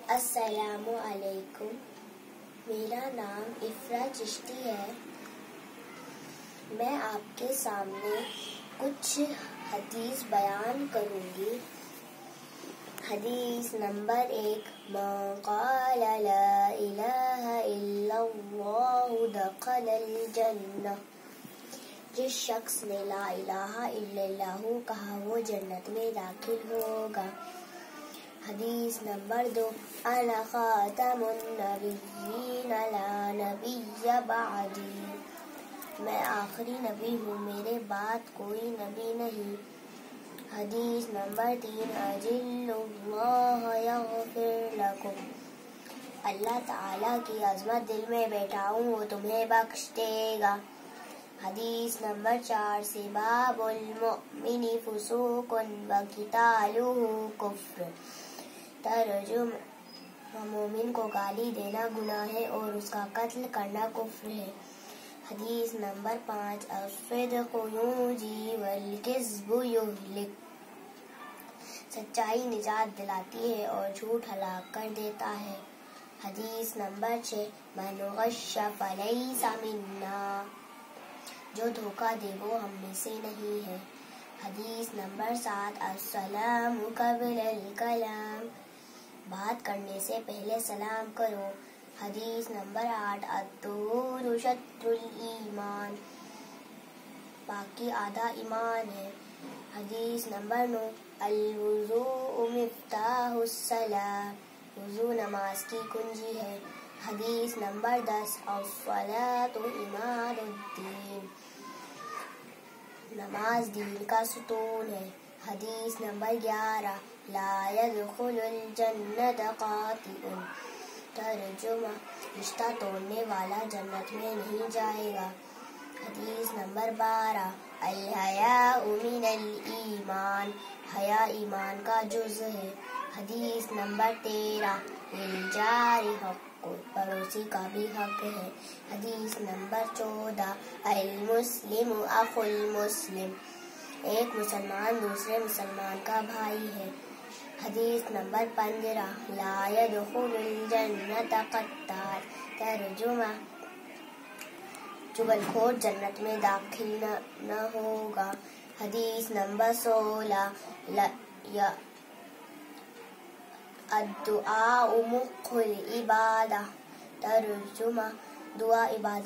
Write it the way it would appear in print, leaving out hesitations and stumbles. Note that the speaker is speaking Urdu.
السلام علیکم، میرا نام افرا چشتی ہے۔ میں آپ کے سامنے کچھ حدیث بیان کروں گی۔ حدیث نمبر 1، من قال لا الہ الا اللہ دخل الجنہ۔ جس شخص نے لا الہ الا اللہ کہا وہ جنت میں داخل ہوگا۔ حدیث نمبر 2، انا خاتم النبیین لا نبی بعدی۔ میں آخری نبی ہوں، میرے بعد کوئی نبی نہیں۔ حدیث نمبر 3، اجل اللہ یغفر لکم۔ اللہ تعالیٰ کی عظمت دل میں بیٹھاؤں وہ تمہیں بخش دے گا۔ حدیث نمبر 4، سباب المؤمن فسوق وقتالہ کفر۔ ترجمہ، مومن کو گالی دینا گناہ ہے اور اس کا قتل کرنا کفر ہے۔ حدیث نمبر 5، الصدق ینجی والکذب یہلک۔ سچائی نجات دلاتی ہے اور جھوٹ ہلاک کر دیتا ہے۔ حدیث نمبر 6، من غش فلیس منا۔ جو دھوکہ دے وہ ہم میں سے نہیں ہے۔ حدیث نمبر 7، السلام قبل الکلام۔ بات کرنے سے پہلے سلام کرو۔ حدیث نمبر 8، الطہور شطر الایمان۔ پاکی آدھا ایمان ہے۔ حدیث نمبر 9، الوضوء مفتاح الصلاۃ۔ وضو نماز کی کنجی ہے۔ حدیث نمبر 10، الصلاۃ عماد الدین۔ نماز دین کا ستون ہے۔ حدیث نمبر 11، لا يدخل الجنۃ قاطع۔ ترجمہ، رشتہ توڑنے والا جنت میں نہیں جائے گا۔ حدیث نمبر 12، الحیاء من الایمان۔ حیا ایمان کا جز ہے۔ حدیث نمبر 13، للجار حق۔ پڑوسی کا بھی حق ہے۔ حدیث نمبر 14، المسلم اخو المسلم۔ ایک مسلمان دوسرے مسلمان کا بھائی ہے۔ حدیث نمبر 15، لا يدخل الجنۃ قتال۔ ترجمہ، چغل خور جنت میں داخل نہ ہوگا۔ حدیث نمبر 16، الدعاء مخ العبادہ۔ ترجمہ، دعا عبادت